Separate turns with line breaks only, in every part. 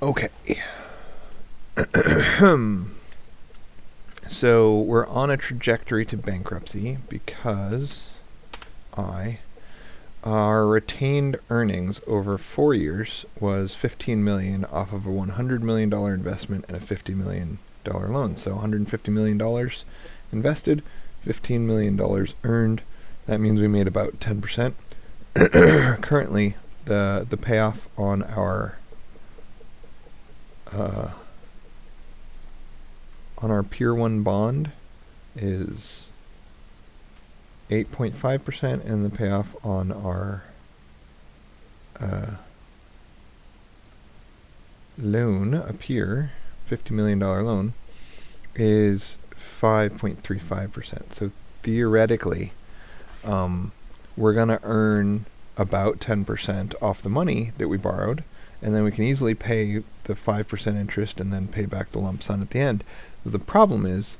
Okay. So we're on a trajectory to bankruptcy because our retained earnings over 4 years was 15 million off of a $100 million investment and a $50 million loan. So $150 million invested, $15 million earned. That means we made about 10%. Currently, the payoff on our Pier 1 bond is 8.5%, and the payoff on our loan up here, $50 million loan, is 5.35%. So theoretically, we're going to earn about 10% off the money that we borrowed, and then we can easily pay the 5% interest and then pay back the lump sum at the end. The problem is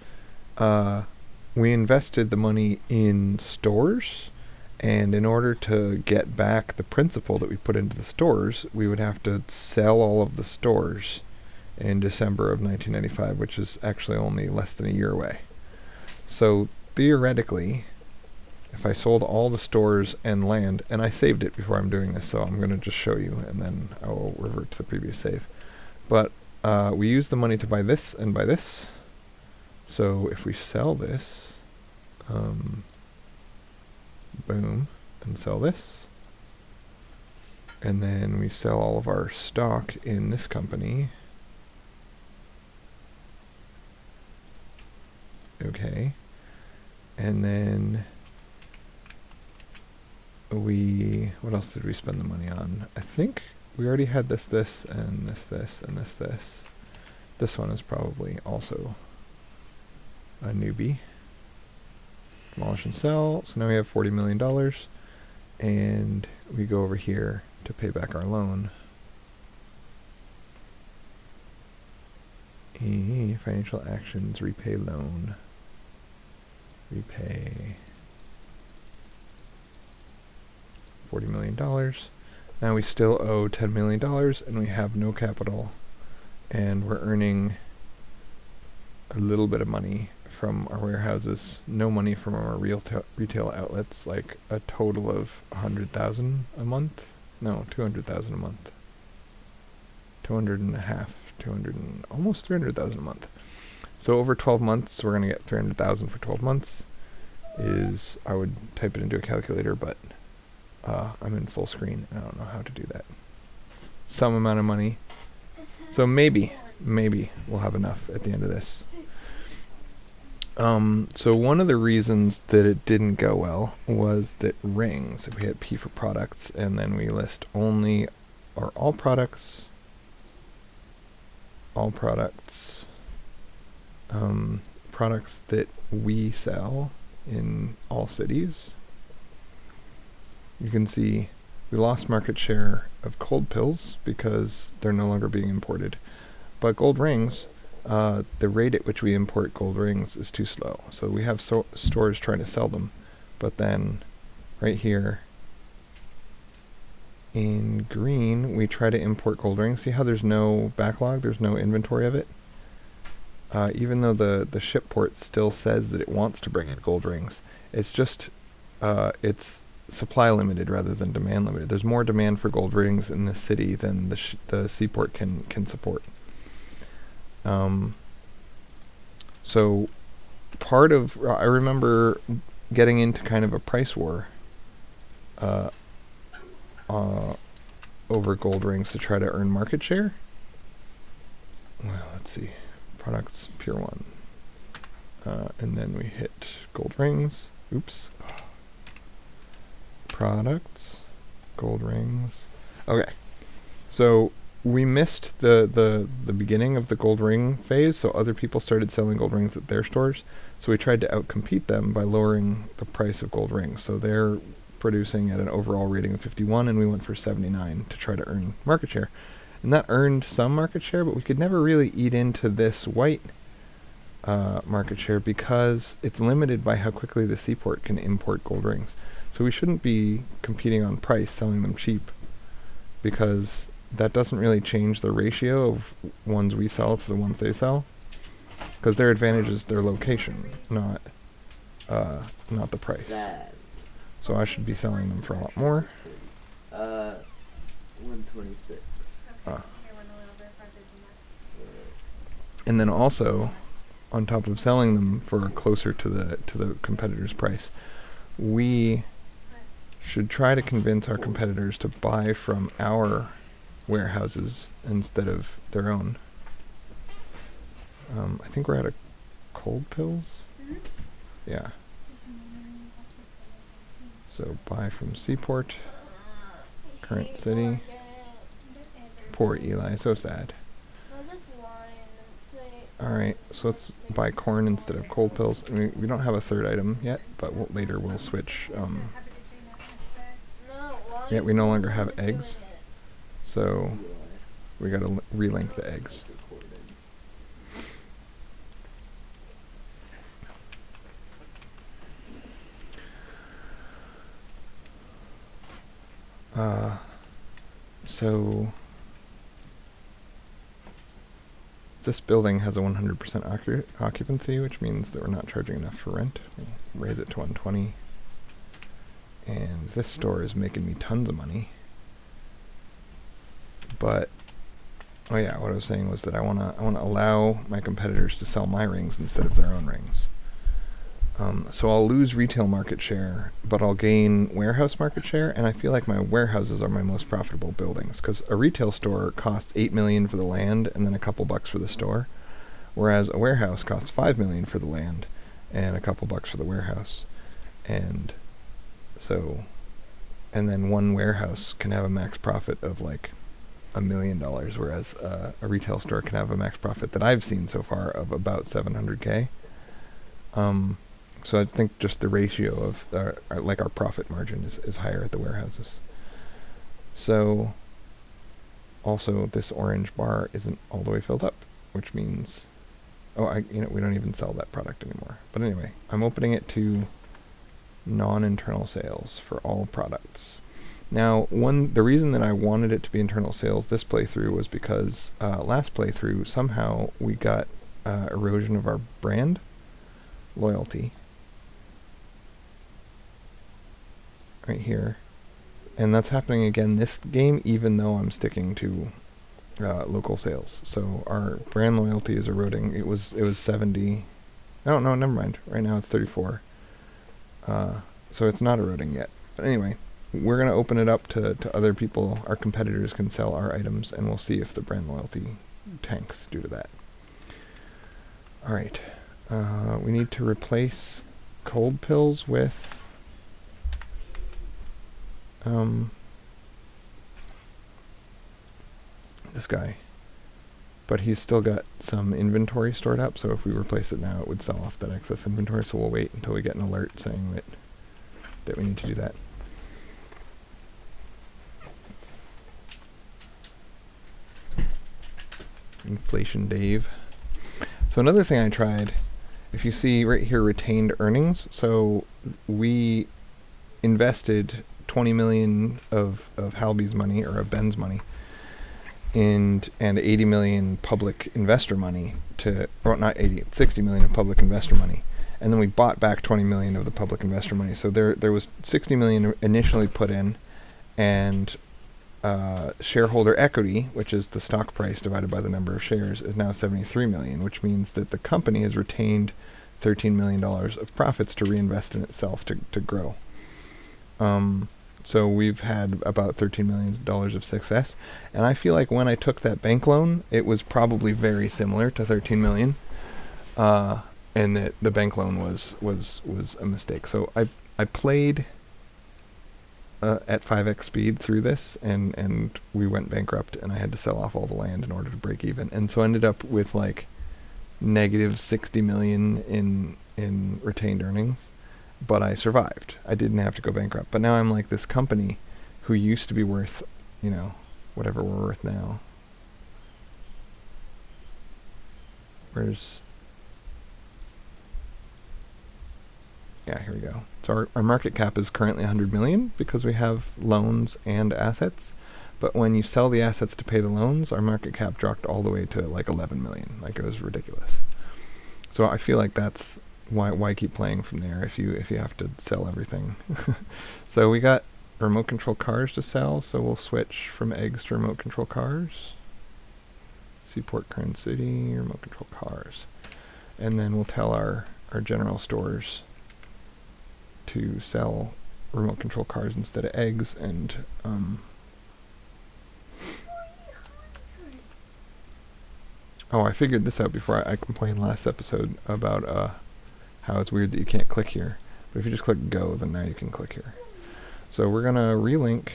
we invested the money in stores, and in order to get back the principal that we put into the stores, we would have to sell all of the stores in December of 1995, which is actually only less than a year away. So theoretically, if I sold all the stores and land, and I saved it before I'm doing this, so I'm going to just show you, and then I will revert to the previous save. But we use the money to buy this and buy this. So if we sell this, boom, and sell this, and then we sell all of our stock in this company, okay, and then what else did we spend the money on? I think we already had this, and this, and this. This one is probably also a newbie. Demolish and sell. So now we have $40 million, and we go over here to pay back our loan. Financial actions, repay loan, repay $40 million. Now we still owe $10 million, and we have no capital, and we're earning a little bit of money from our warehouses, no money from our retail outlets, like a total of 100,000 a month. No, 200,000 a month. 200 and a half, almost 300,000 a month. So over 12 months, we're going to get 300,000 for 12 months. I would type it into a calculator, but I'm in full screen. I don't know how to do that. Some amount of money. So maybe we'll have enough at the end of this. So one of the reasons that it didn't go well was that rings, if we hit P for products, and then we list only or all products, products that we sell in all cities, you can see we lost market share of cold pills because they're no longer being imported. But gold rings, the rate at which we import gold rings is too slow. So we have stores trying to sell them. But then right here in green, we try to import gold rings. See how there's no backlog? There's no inventory of it? Even though the ship port still says that it wants to bring in gold rings, it's just, it's supply limited rather than demand limited. There's more demand for gold rings in this city than the seaport can support. So part of, I remember getting into kind of a price war over gold rings to try to earn market share. Well, let's see. Products, Pier 1. And then we hit gold rings. Oops. Products, gold rings. Okay. So we missed the beginning of the gold ring phase, so other people started selling gold rings at their stores. So we tried to outcompete them by lowering the price of gold rings. So they're producing at an overall rating of 51, and we went for 79 to try to earn market share. And that earned some market share, but we could never really eat into this white market share because it's limited by how quickly the seaport can import gold rings. So we shouldn't be competing on price, selling them cheap, because that doesn't really change the ratio of ones we sell to the ones they sell, because their advantage is their location, not the price.
Sad.
So I should be selling them for a lot more.
126.
And then also, on top of selling them for closer to the competitor's price, we should try to convince our competitors to buy from our warehouses instead of their own. I think we're out of cold pills. Yeah. So buy from Seaport, current city. Poor Eli, so sad. Alright, so let's buy corn instead of cold pills. I mean, we don't have a third item yet, but later we'll switch. Yeah, we no longer have eggs, so we gotta relink the eggs. So this building has a 100% occupancy, which means that we're not charging enough for rent. We'll raise it to 120. And this store is making me tons of money. But oh yeah, what I was saying was that I wanna allow my competitors to sell my rings instead of their own rings. So I'll lose retail market share, but I'll gain warehouse market share, and I feel like my warehouses are my most profitable buildings, because a retail store costs $8 million for the land and then a couple bucks for the store, whereas a warehouse costs $5 million for the land and a couple bucks for the warehouse. And so, and then one warehouse can have a max profit of like $1 million, whereas a retail store can have a max profit that I've seen so far of about $700K. So I think just the ratio of like our profit margin is higher at the warehouses. So also this orange bar isn't all the way filled up, which means we don't even sell that product anymore. But anyway, I'm opening it to non-internal sales for all products. Now, the reason that I wanted it to be internal sales this playthrough was because last playthrough somehow we got erosion of our brand loyalty right here, and that's happening again this game, even though I'm sticking to local sales. So our brand loyalty is eroding. It was 70. Oh no, never mind. Right now it's 34. So it's not eroding yet. But anyway, we're gonna open it up to other people. Our competitors can sell our items, and we'll see if the brand loyalty tanks due to that. All right. We need to replace cold pills with this guy, but he's still got some inventory stored up, so if we replace it now it would sell off that excess inventory, so we'll wait until we get an alert saying that we need to do that. Inflation Dave. So another thing I tried, if you see right here, retained earnings, so we invested 20 million of Halby's money, or of Ben's money, and 80 million public investor money not 80, 60 million of public investor money. And then we bought back 20 million of the public investor money. So there was 60 million initially put in, and shareholder equity, which is the stock price divided by the number of shares, is now 73 million, which means that the company has retained $13 million of profits to reinvest in itself to grow. So we've had about $13 million of success, and I feel like when I took that bank loan, it was probably very similar to 13 million, and that the bank loan was a mistake. So I played at 5x speed through this, and we went bankrupt, and I had to sell off all the land in order to break even, and so I ended up with like negative 60 million in retained earnings. But I survived. I didn't have to go bankrupt. But now I'm like this company who used to be worth, whatever we're worth now. Here we go. So our market cap is currently 100 million because we have loans and assets. But when you sell the assets to pay the loans, our market cap dropped all the way to like 11 million. Like, it was ridiculous. So I feel like that's why keep playing from there if you have to sell everything. So we got remote control cars to sell, so we'll switch from eggs to remote control cars. Seaport, Kern City, remote control cars. And then we'll tell our general stores to sell remote control cars instead of eggs, and oh, I figured this out before. I complained last episode about how it's weird that you can't click here. But if you just click go, then now you can click here. So we're going to relink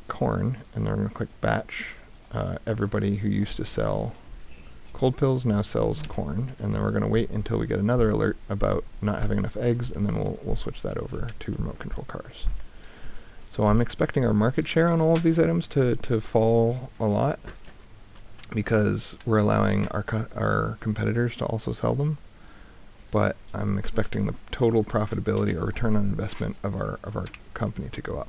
corn, and then we're going to click batch. Everybody who used to sell cold pills now sells corn, and then we're going to wait until we get another alert about not having enough eggs, and then we'll switch that over to remote control cars. So I'm expecting our market share on all of these items to fall a lot, because we're allowing our competitors to also sell them. But I'm expecting the total profitability or return on investment of our company to go up.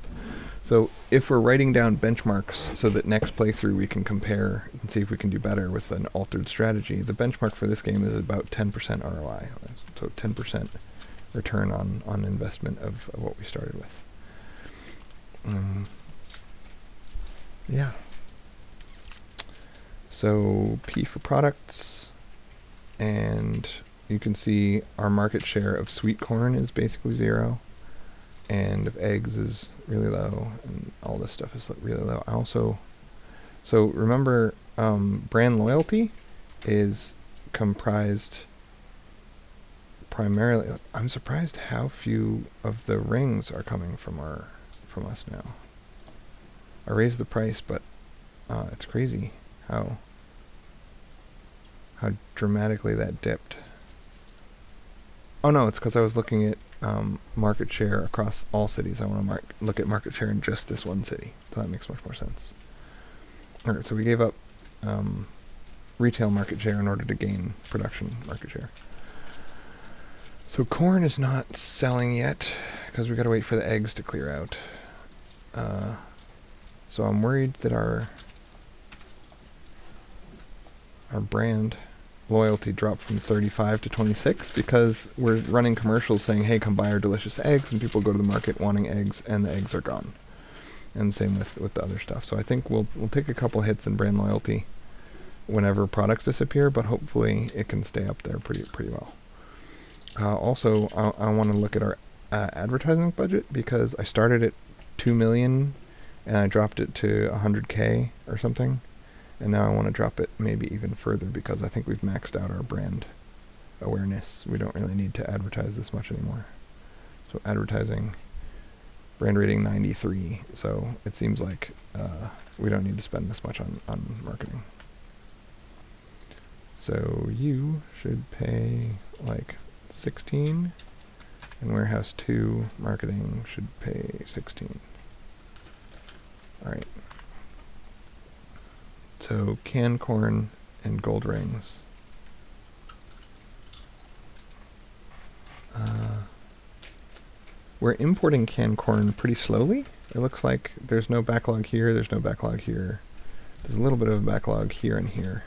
So if we're writing down benchmarks so that next playthrough we can compare and see if we can do better with an altered strategy, the benchmark for this game is about 10% ROI. So 10% return on investment of what we started with. Yeah. So P for products, and you can see our market share of sweet corn is basically 0, and of eggs is really low, and all this stuff is really low. So remember, brand loyalty is comprised primarily. I'm surprised how few of the rings are coming from us now. I raised the price, but it's crazy how dramatically that dipped. Oh no, it's because I was looking at market share across all cities. I want to look at market share in just this one city. So that makes much more sense. Alright, so we gave up retail market share in order to gain production market share. So corn is not selling yet, because we got to wait for the eggs to clear out. So I'm worried that our brand loyalty dropped from 35 to 26 because we're running commercials saying, hey, come buy our delicious eggs, and people go to the market wanting eggs, and the eggs are gone. And same with the other stuff. So I think we'll take a couple hits in brand loyalty whenever products disappear, but hopefully it can stay up there pretty well. Also, I want to look at our advertising budget, because I started at 2 million and I dropped it to 100K or something. And now I want to drop it maybe even further, because I think we've maxed out our brand awareness. We don't really need to advertise this much anymore. So advertising, brand rating 93. So it seems like we don't need to spend this much on marketing. So you should pay like 16, and Warehouse 2 marketing should pay 16. All right. So canned corn and gold rings. We're importing canned corn pretty slowly. It looks like there's no backlog here, there's no backlog here. There's a little bit of a backlog here and here.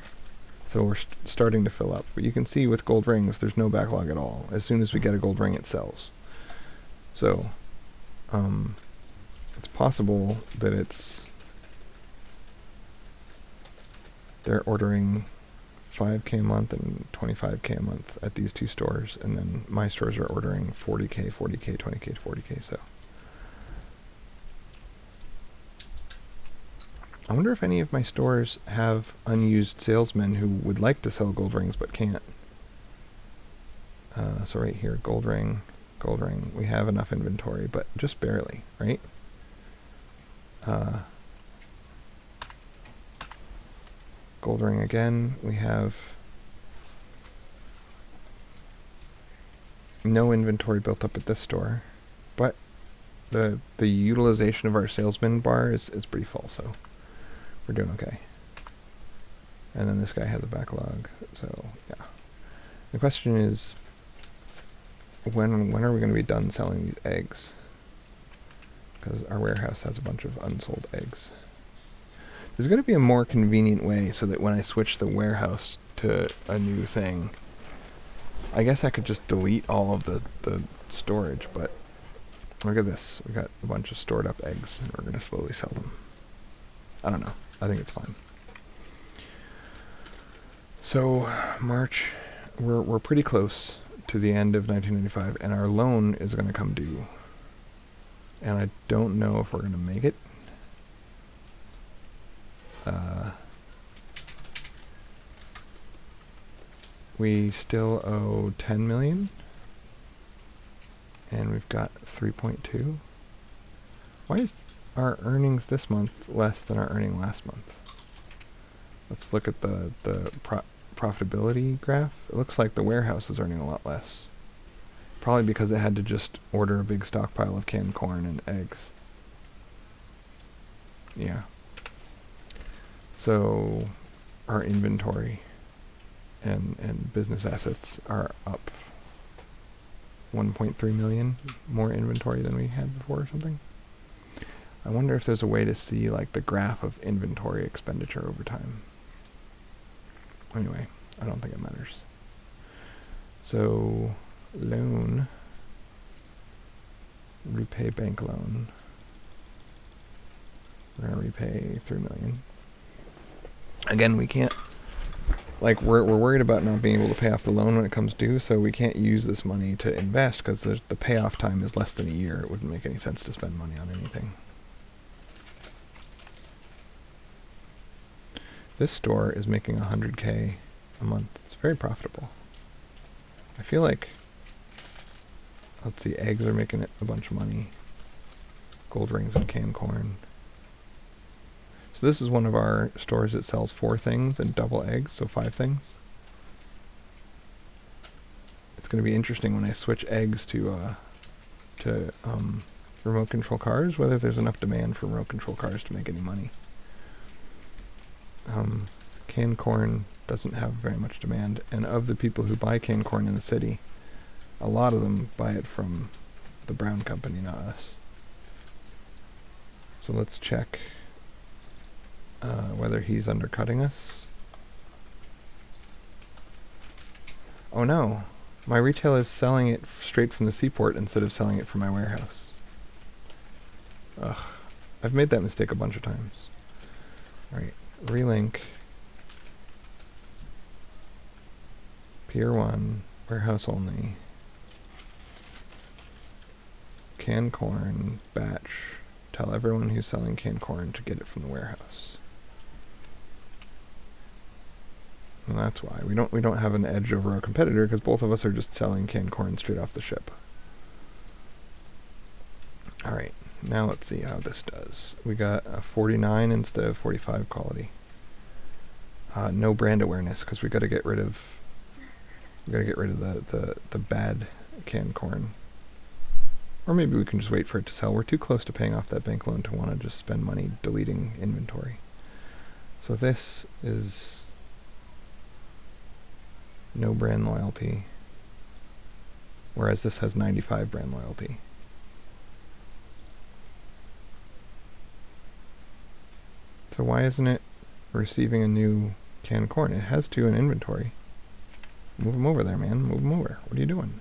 So we're starting to fill up. But you can see with gold rings, there's no backlog at all. As soon as we get a gold ring, it sells. So it's possible that they're ordering 5K a month and 25K a month at these two stores, and then my stores are ordering 40K, 40K, 20K, 40K. So I wonder if any of my stores have unused salesmen who would like to sell gold rings but can't. So right here, gold ring. We have enough inventory, but just barely, right? Gold ring again. We have no inventory built up at this store, but the utilization of our salesman bar is pretty full, so we're doing okay. And then this guy has a backlog, so yeah. The question is, when are we going to be done selling these eggs? because our warehouse has a bunch of unsold eggs. There's got to be a more convenient way so that when I switch the warehouse to a new thing, I guess I could just delete all of the storage, but look at this. We got a bunch of stored up eggs, and we're going to slowly sell them. I don't know. I think it's fine. So, March, we're pretty close to the end of 1995, and our loan is going to come due. And I don't know if we're going to make it. We still owe 10 million, and we've got 3.2. Why is our earnings this month less than our earning last month? Let's look at the profitability graph. It looks like the warehouse is earning a lot less. Probably because it had to just order a big stockpile of canned corn and eggs. Yeah. So our inventory and business assets are up 1.3 million more inventory than we had before or something. I wonder if there's a way to see like the graph of inventory expenditure over time. Anyway, I don't think it matters. So loan, repay bank loan. We're gonna repay 3 million. Again, we can't, like, we're worried about not being able to pay off the loan when it comes due, so we can't use this money to invest because the payoff time is less than a year. It wouldn't make any sense to spend money on anything. This store is making 100K a month. It's very profitable. I feel like, let's see, eggs are making it a bunch of money. Gold rings and canned corn. So this is one of our stores that sells 4 things and double eggs, so 5 things. It's going to be interesting when I switch eggs to remote control cars, whether there's enough demand for remote control cars to make any money. Canned corn doesn't have very much demand, and of the people who buy canned corn in the city, a lot of them buy it from the Brown Company, not us. So let's check whether he's undercutting us. Oh no, my retail is selling it straight from the seaport instead of selling it from my warehouse. Ugh, I've made that mistake a bunch of times. Alright, relink. Pier 1, warehouse only. Canned corn, batch. Tell everyone who's selling canned corn to get it from the warehouse. And that's why we don't have an edge over our competitor, because both of us are just selling canned corn straight off the ship. All right, now let's see how this does. We got a 49 instead of 45 quality. No brand awareness, because we got to get rid of the bad canned corn. Or maybe we can just wait for it to sell. We're too close to paying off that bank loan to want to just spend money deleting inventory. So this is no brand loyalty, whereas this has 95 brand loyalty. So why isn't it receiving a new canned corn? It has 2 in inventory. Move them over there, man. Move them over. What are you doing?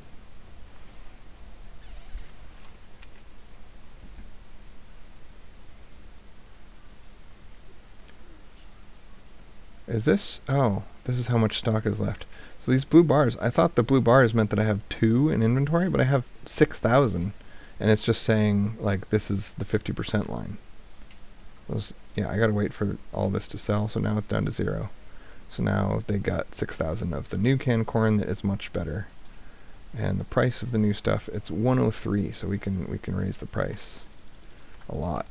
Is this? Oh, this is how much stock is left. So these blue bars, I thought the blue bars meant that I have 2 in inventory, but I have 6,000. And it's just saying, like, this is the 50% line. Yeah, I gotta wait for all this to sell, so now it's down to 0. So now they got 6,000 of the new canned corn that is much better. And the price of the new stuff, it's 103, so we can raise the price a lot.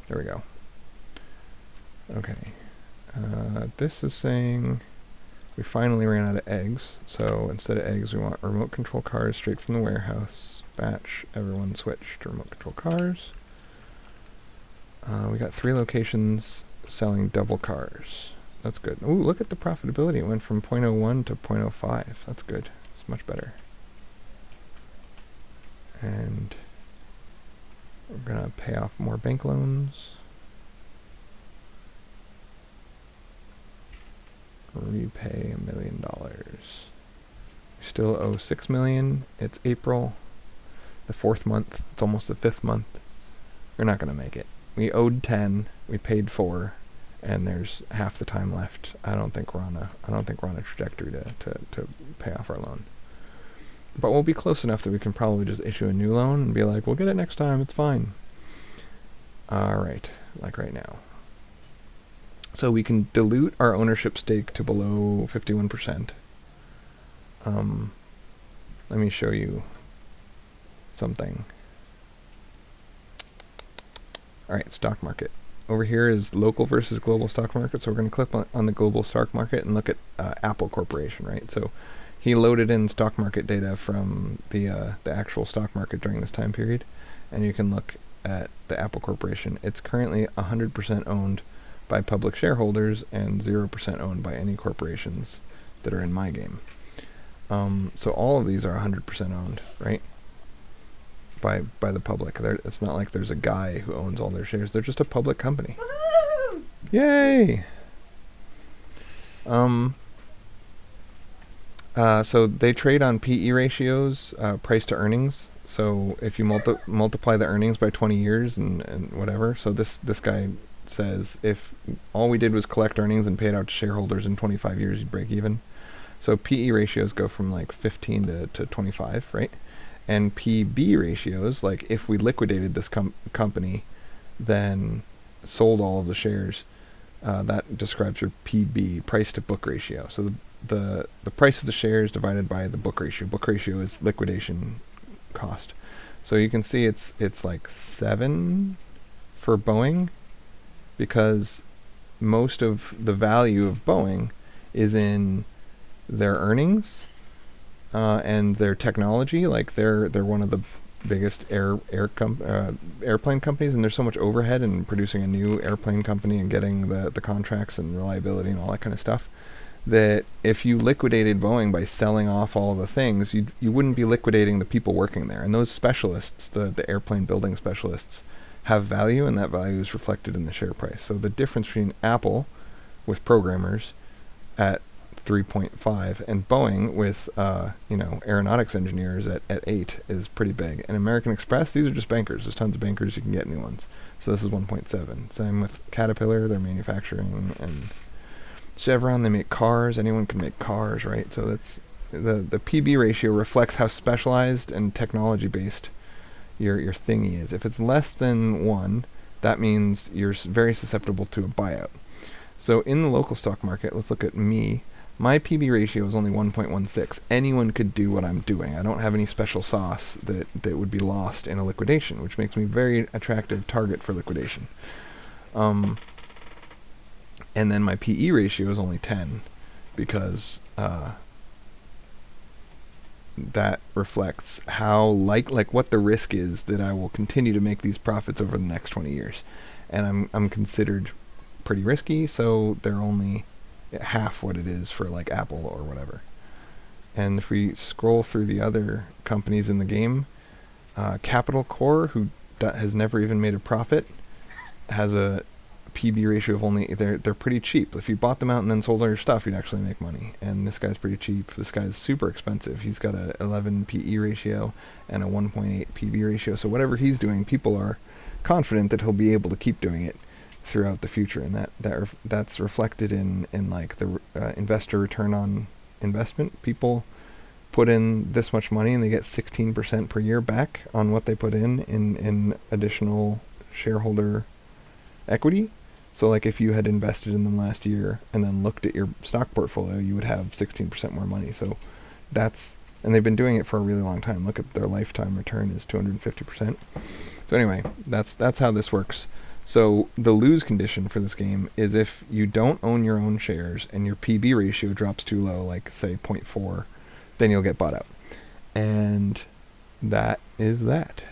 There we go. Okay. This is saying we finally ran out of eggs, so instead of eggs we want remote control cars straight from the warehouse. Batch, everyone switch to remote control cars. We got 3 locations selling double cars. That's good. Ooh, look at the profitability. It went from 0.01 to 0.05. That's good. It's much better. And we're going to pay off more bank loans. Repay $1 million. Still owe $6 million. It's April, the 4th month. It's almost the 5th month. We're not going to make it. We owed 10. We paid 4, and there's half the time left. I don't think we're on a trajectory to pay off our loan. But we'll be close enough that we can probably just issue a new loan and be like, we'll get it next time. It's fine. All right, like right now. So we can dilute our ownership stake to below 51%. Let me show you something. All right, stock market. Over here is local versus global stock market. So we're going to click on the global stock market and look at Apple Corporation, right? So he loaded in stock market data from the actual stock market during this time period, and you can look at the Apple Corporation. It's currently 100% owned by public shareholders and 0% owned by any corporations that are in my game. So all of these are 100% owned, right? By the public. It's not like there's a guy who owns all their shares. They're just a public company. Woo-hoo! Yay! So they trade on PE ratios, price to earnings. So if you multiply the earnings by 20 years and whatever. So this guy says if all we did was collect earnings and pay it out to shareholders in 25 years, you'd break even. So PE ratios go from like 15 to 25, right? And PB ratios, like if we liquidated this company, then sold all of the shares, that describes your PB, price to book ratio. So the price of the shares divided by the book ratio. Book ratio is liquidation cost. So you can see it's like 7 for Boeing, because most of the value of Boeing is in their earnings and their technology. Like they're one of the biggest airplane companies, and there's so much overhead in producing a new airplane company and getting the contracts and reliability and all that kind of stuff, that if you liquidated Boeing by selling off all of the things, you wouldn't be liquidating the people working there. And those specialists, the airplane building specialists, have value, and that value is reflected in the share price. So the difference between Apple with programmers at 3.5 and Boeing with aeronautics engineers at 8 is pretty big. And American Express, these are just bankers. There's tons of bankers, you can get new ones. So this is 1.7. Same with Caterpillar, they're manufacturing, and Chevron, they make cars. Anyone can make cars, right? So that's the PB ratio reflects how specialized and technology based your thingy is. If it's less than 1, that means you're very susceptible to a buyout. So in the local stock market, let's look at me. My PB ratio is only 1.16. Anyone could do what I'm doing. I don't have any special sauce that would be lost in a liquidation, which makes me a very attractive target for liquidation. And then my PE ratio is only 10, because that reflects how like what the risk is that I will continue to make these profits over the next 20 years. And I'm considered pretty risky, so they're only half what it is for like Apple or whatever. And if we scroll through the other companies in the game, Capital Core, who has never even made a profit, has a PB ratio of only, they're pretty cheap. If you bought them out and then sold all your stuff, you'd actually make money. And this guy's pretty cheap. This guy's super expensive. He's got a 11 PE ratio and a 1.8 PB ratio. So whatever he's doing, people are confident that he'll be able to keep doing it throughout the future. And that's reflected in like the investor return on investment. People put in this much money and they get 16% per year back on what they put in additional shareholder equity. So like if you had invested in them last year and then looked at your stock portfolio, you would have 16% more money. So and they've been doing it for a really long time. Look at their lifetime return is 250%. So anyway, that's how this works. So the lose condition for this game is if you don't own your own shares and your PB ratio drops too low, like say 0.4, then you'll get bought out. And that is that.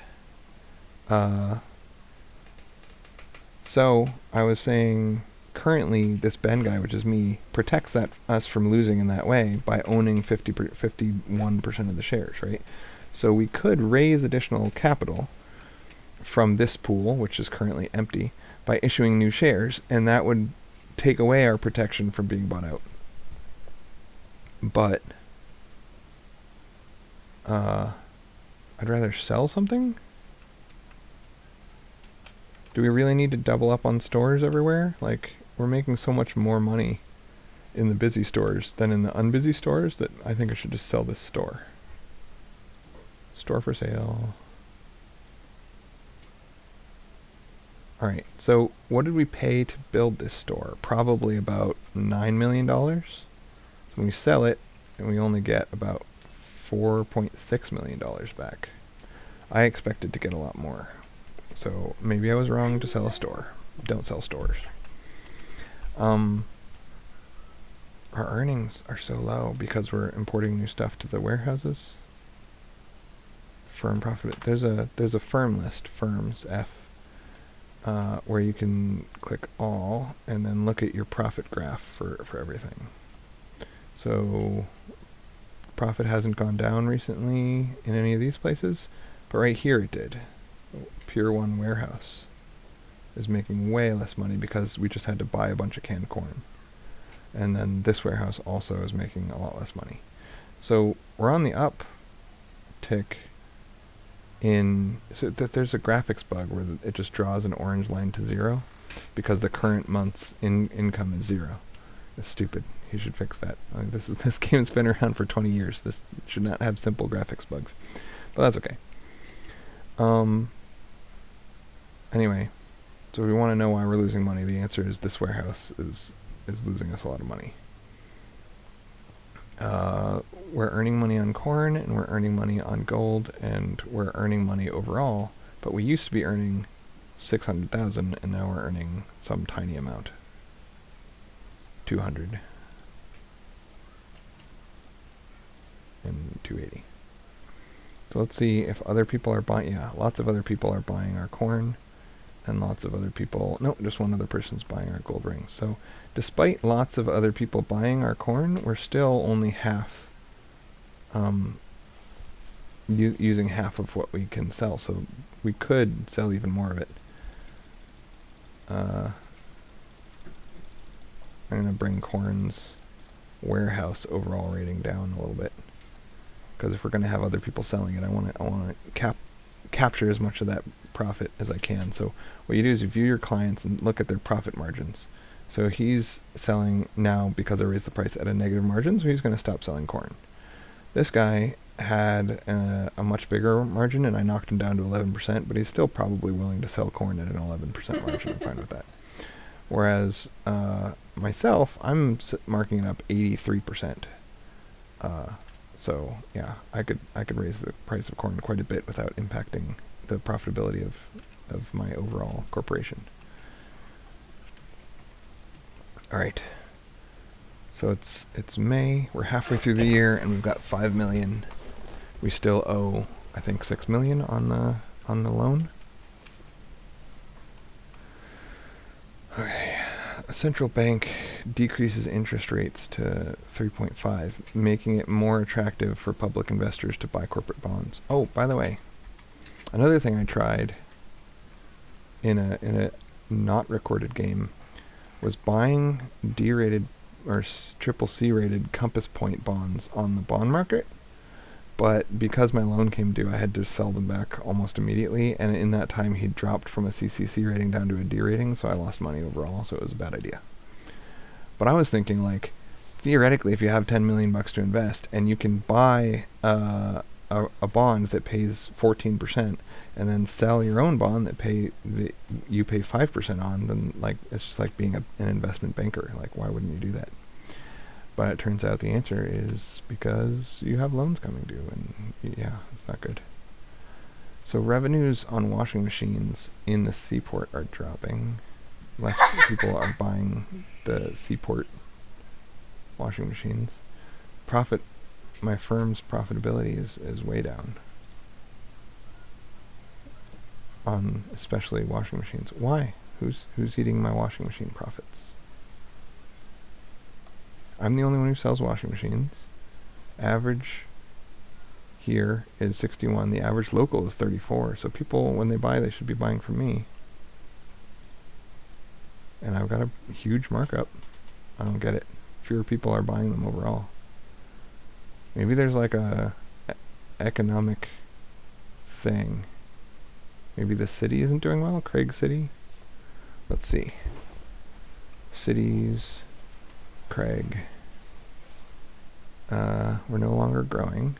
So I was saying currently this Ben guy, which is me, protects us from losing in that way by owning 51% of the shares, right? So we could raise additional capital from this pool, which is currently empty, by issuing new shares, and that would take away our protection from being bought out. But I'd rather sell something. Do we really need to double up on stores everywhere? Like, we're making so much more money in the busy stores than in the unbusy stores that I think I should just sell this store. Store for sale. Alright, so what did we pay to build this store? Probably about $9 million. So when we sell it, and we only get about $4.6 million back. I expected to get a lot more. So maybe I was wrong to sell a store. Don't sell stores. Our earnings are so low because we're importing new stuff to the warehouses. Firm profit. There's a firm list, firms, F, where you can click all and then look at your profit graph for everything. So profit hasn't gone down recently in any of these places, but right here it did. Pure One Warehouse is making way less money because we just had to buy a bunch of canned corn. And then this warehouse also is making a lot less money. So we're on the uptick in, so that there's a graphics bug where it just draws an orange line to 0 because the current month's income is 0. It's stupid. You should fix that. This game's been around for 20 years. This should not have simple graphics bugs. But that's okay. Anyway, so if we want to know why we're losing money, the answer is this warehouse is losing us a lot of money. We're earning money on corn, and we're earning money on gold, and we're earning money overall, but we used to be earning 600,000, and now we're earning some tiny amount. 200 and 280. So let's see if other people are buying. Yeah, lots of other people are buying our corn, and lots of other people. No, just one other person's buying our gold rings. So despite lots of other people buying our corn, we're still only half, using half of what we can sell. So we could sell even more of it. I'm going to bring corn's warehouse overall rating down a little bit, because if we're going to have other people selling it, I want to capture as much of that profit as I can. So what you do is you view your clients and look at their profit margins. So he's selling now because I raised the price at a negative margin, so he's going to stop selling corn. This guy had a much bigger margin, and I knocked him down to 11%, but he's still probably willing to sell corn at an 11% margin. I'm fine with that. Whereas myself, I'm marking it up 83%. So yeah, I could raise the price of corn quite a bit without impacting the profitability of my overall corporation. All right. So it's May. We're halfway through the year, and we've got 5 million. We still owe, I think, 6 million on the loan. Okay. A central bank decreases interest rates to 3.5, making it more attractive for public investors to buy corporate bonds. Oh, by the way, another thing I tried in a not recorded game was buying D-rated or triple C rated Compass Point bonds on the bond market, but because my loan came due, I had to sell them back almost immediately, and in that time he dropped from a CCC rating down to a D rating, so I lost money overall, so it was a bad idea. But I was thinking, like, theoretically, if you have $10 million to invest and you can buy a bond that pays 14% and then sell your own bond that you pay 5% on, then like it's just like being an investment banker. Like, why wouldn't you do that? But it turns out the answer is because you have loans coming due, and yeah, it's not good. So revenues on washing machines in the seaport are dropping. Less people are buying the seaport washing machines. My firm's profitability is way down on especially washing machines. Why? Who's eating my washing machine profits? I'm the only one who sells washing machines. Average here is 61. The average local is 34. So people, when they buy, they should be buying from me. And I've got a huge markup. I don't get it. Fewer people are buying them overall. Maybe there's like a economic thing. Maybe the city isn't doing well. Craig City. Let's see. Cities. Craig. We're no longer growing.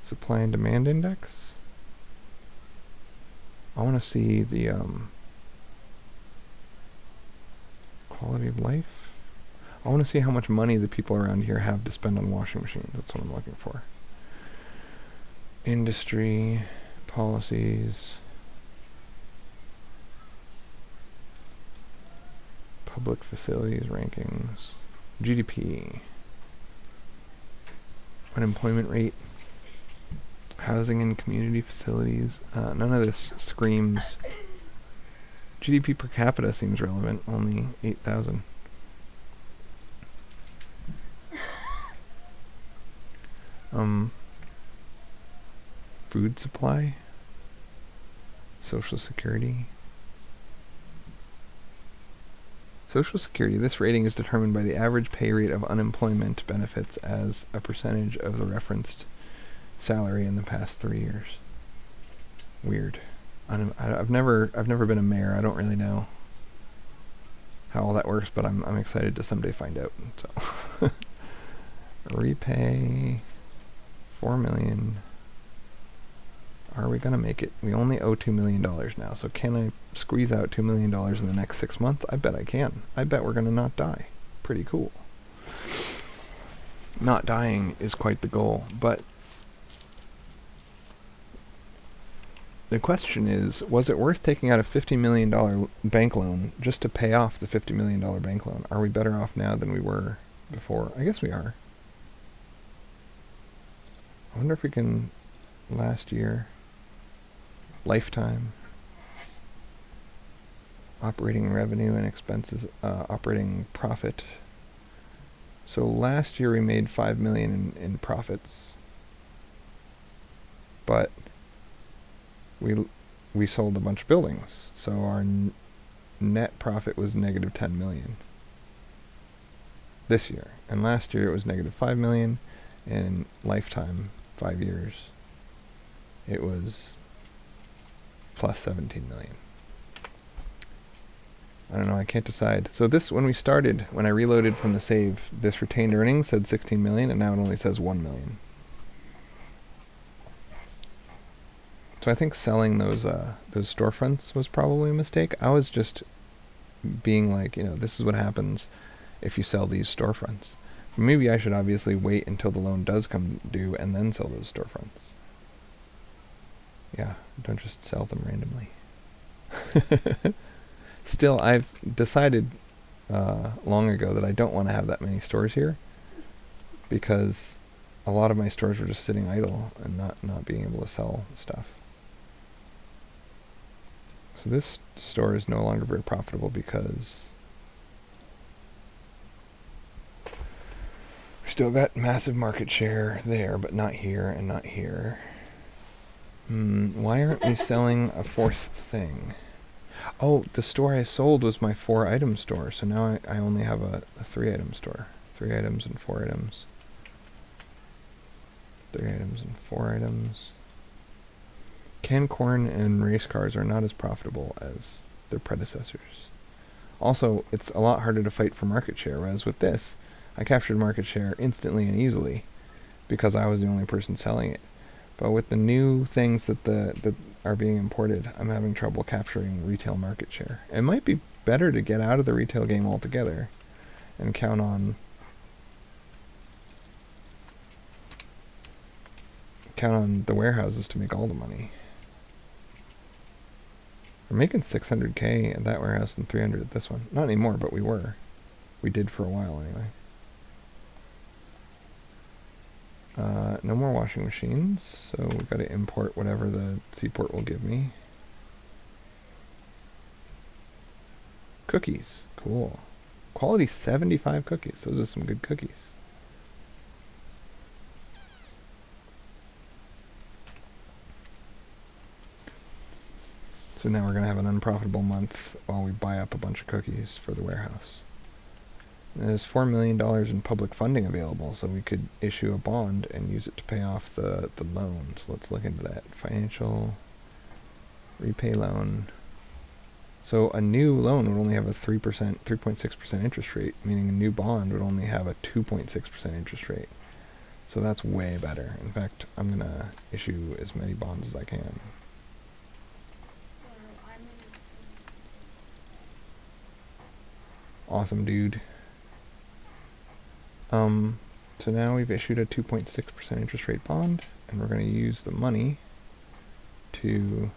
Supply and demand index. I want to see the quality of life. I want to see how much money the people around here have to spend on washing machines. That's what I'm looking for. Industry, policies, public facilities rankings, GDP, unemployment rate, housing and community facilities. None of this screams. GDP per capita seems relevant, only 8,000. Food supply, Social Security. Social Security, this rating is determined by the average pay rate of unemployment benefits as a percentage of the referenced salary in the past 3 years. Weird. I've never been a mayor. I don't really know how all that works, but I'm excited to someday find out. So repay 4 million. Are we gonna make it? We only owe $2 million now, so can I squeeze out $2 million in the next 6 months? I bet I can. I bet we're gonna not die. Pretty cool. Not dying is quite the goal, but the question is, was it worth taking out a $50 million bank loan just to pay off the $50 million bank loan? Are we better off now than we were before? I guess we are. I wonder if we can, last year, lifetime, operating revenue and expenses, operating profit. So last year we made $5 million in profits, but we sold a bunch of buildings, so our net profit was negative 10 million this year, and last year it was negative 5 million. In lifetime, 5 years, it was plus 17 million. I don't know, I can't decide. So this, when we started, when I reloaded from the save, this retained earnings said 16 million, and now it only says 1 million. So I think selling those storefronts was probably a mistake. I was just being like, this is what happens if you sell these storefronts. Maybe I should obviously wait until the loan does come due and then sell those storefronts. Yeah, don't just sell them randomly. Still, I've decided long ago that I don't want to have that many stores here, because a lot of my stores were just sitting idle and not being able to sell stuff. So this store is no longer very profitable because we still got massive market share there, but not here and not here. Why aren't we selling a fourth thing? Oh, the store I sold was my 4-item store, so now I only have a 3-item store. 3 items and 4 items. 3 items and 4 items. Canned corn and race cars are not as profitable as their predecessors. Also, it's a lot harder to fight for market share, whereas with this, I captured market share instantly and easily because I was the only person selling it. But with the new things that are being imported, I'm having trouble capturing retail market share. It might be better to get out of the retail game altogether and count on the warehouses to make all the money. We're making 600K at that warehouse and 300 at this one. Not anymore, but we were. We did for a while anyway. No more washing machines, so we've got to import whatever the seaport will give me. Cookies, cool. Quality 75 cookies. Those are some good cookies. So now we're going to have an unprofitable month while we buy up a bunch of cookies for the warehouse. There's $4 million in public funding available, so we could issue a bond and use it to pay off the loans. Let's look into that. Financial repay loan. So a new loan would only have a 3.6% interest rate, meaning a new bond would only have a 2.6% interest rate. So that's way better. In fact, I'm going to issue as many bonds as I can. Awesome, dude. So now we've issued a 2.6% interest rate bond, and we're going to use the money to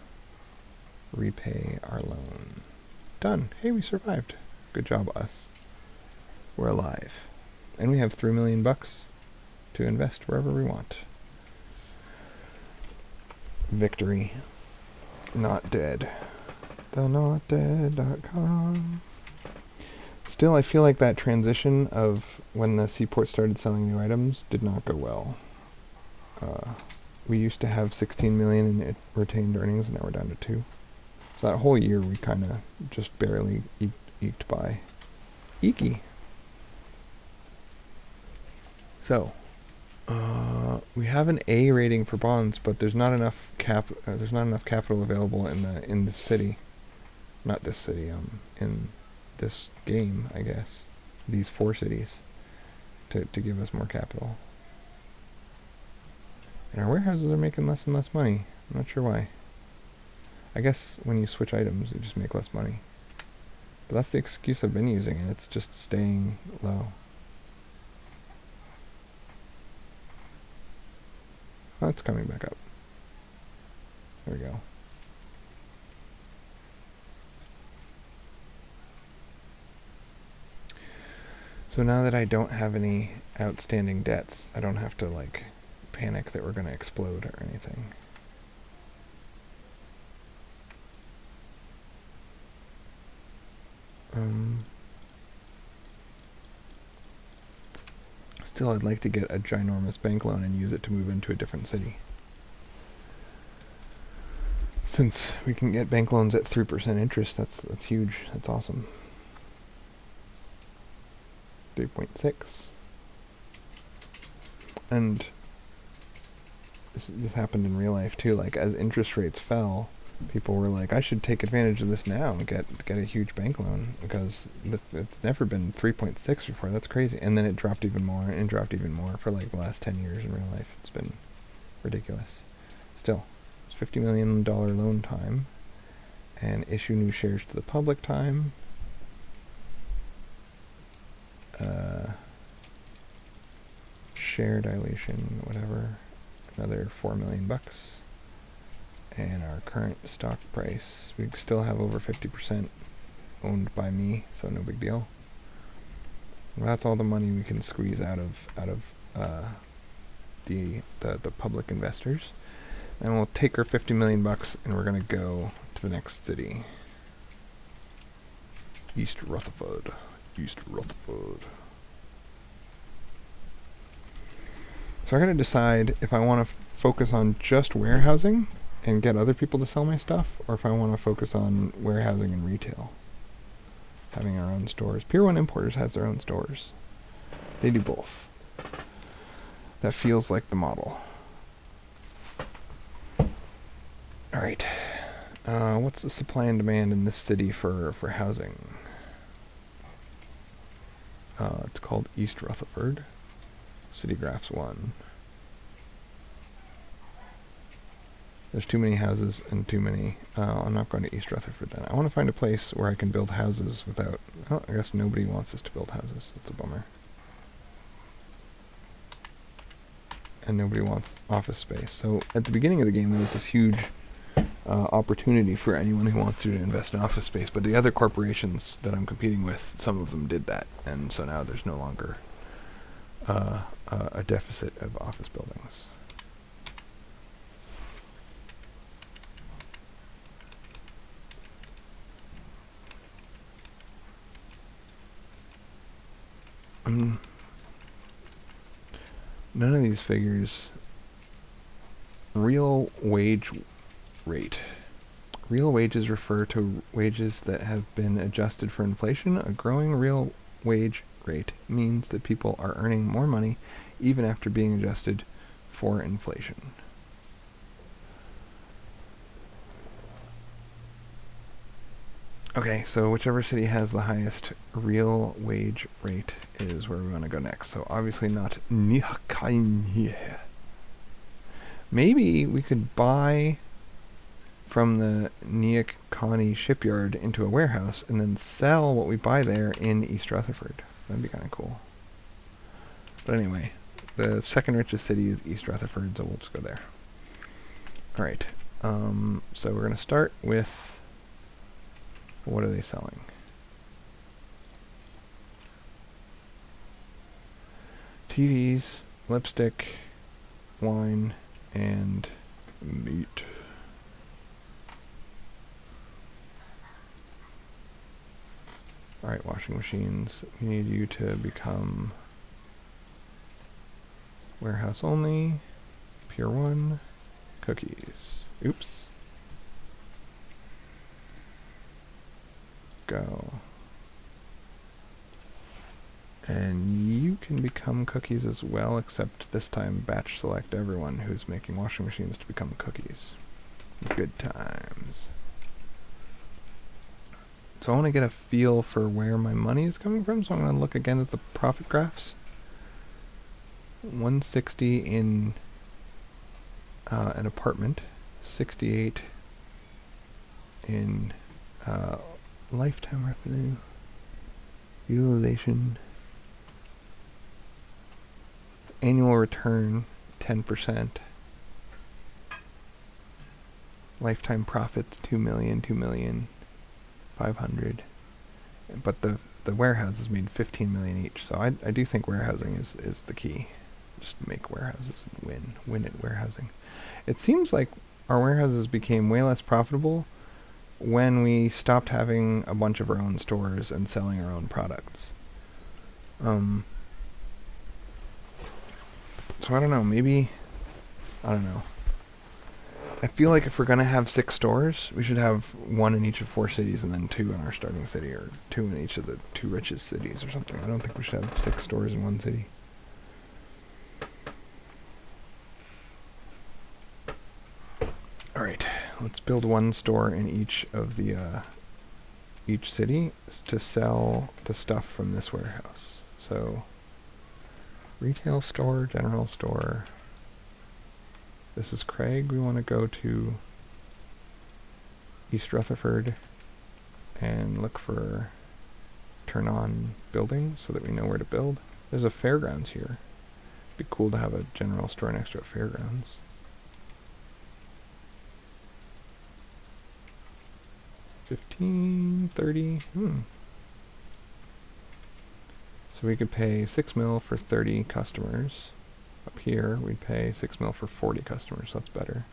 repay our loan. Done. Hey, we survived. Good job, us. We're alive. And we have $3 million to invest wherever we want. Victory. Not dead. TheNotDead.com. Still, I feel like that transition of when the seaport started selling new items did not go well. We used to have 16 million in retained earnings, and now we're down to 2. So that whole year we kind of just barely eked by. Eeky. So, we have an A rating for bonds, but there's not enough capital available in the city. Not this city. In this game, I guess. These 4 cities to give us more capital. And our warehouses are making less and less money. I'm not sure why. I guess when you switch items, you just make less money. But that's the excuse I've been using, and it's just staying low. Oh, it's coming back up. There we go. So now that I don't have any outstanding debts, I don't have to like panic that we're going to explode or anything. Still, I'd like to get a ginormous bank loan and use it to move into a different city. Since we can get bank loans at 3% interest, that's huge. That's awesome. 3.6. And this happened in real life too. Like as interest rates fell, people were like, I should take advantage of this now and get a huge bank loan because it's never been 3.6 before. That's crazy. And then it dropped even more and dropped even more for like the last 10 years in real life. It's been ridiculous. Still, it's $50 million loan time and issue new shares to the public time. Share dilation, whatever, another $4 million. And our current stock price, we still have over 50% owned by me, so no big deal. Well, that's all the money we can squeeze out of the public investors. And we'll take our $50 million and we're gonna go to the next city. East Rutherford. So I gotta decide if I want to focus on just warehousing and get other people to sell my stuff, or if I want to focus on warehousing and retail, having our own stores. Pier 1 Importers has their own stores. They do both. That feels like the model. Alright. What's the supply and demand in this city for housing? It's called East Rutherford. City Graphs 1. There's too many houses and too many... I'm not going to East Rutherford then. I want to find a place where I can build houses without... Oh, I guess nobody wants us to build houses. That's a bummer. And nobody wants office space. So at the beginning of the game, there was this huge opportunity for anyone who wants to invest in office space. But the other corporations that I'm competing with, some of them did that. And so now there's no longer a deficit of office buildings. None of these figures. Real wage rate. Real wages refer to wages that have been adjusted for inflation. A growing real wage rate means that people are earning more money even after being adjusted for inflation. Okay, so whichever city has the highest real wage rate is where we want to go next. So obviously not Nyakanye. Maybe we could buy from the Nyakanye shipyard into a warehouse and then sell what we buy there in East Rutherford. That'd be kind of cool. But anyway, the second richest city is East Rutherford, so we'll just go there. Alright, so we're going to start with, what are they selling? TVs, lipstick, wine, and meat. Alright, washing machines. We need you to become warehouse only, Pier 1, cookies. Oops. Go. And you can become cookies as well, except this time batch select everyone who's making washing machines to become cookies. Good times. So I want to get a feel for where my money is coming from, so I'm going to look again at the profit graphs. 160 in an apartment, 68 in lifetime revenue, utilization, annual return 10%, lifetime profits 2 million, 500, but the warehouses made 15 million each, so I do think warehousing is the key. Just make warehouses and win at warehousing. It seems like our warehouses became way less profitable when we stopped having a bunch of our own stores and selling our own products. So I don't know, maybe, I don't know. I feel like if we're going to have 6 stores, we should have 1 in each of 4 cities and then 2 in our starting city, or 2 in each of the 2 richest cities or something. I don't think we should have 6 stores in 1 city. Alright, let's build 1 store in each of the each city to sell the stuff from this warehouse. So, retail store, general store. This is Craig. We want to go to East Rutherford and look for turn on buildings so that we know where to build. There's a fairgrounds here. It'd be cool to have a general store next to a fairgrounds. $15, $30. So we could pay 6 mil for 30 customers. Up here, we'd pay 6 mil for 40 customers. That's better.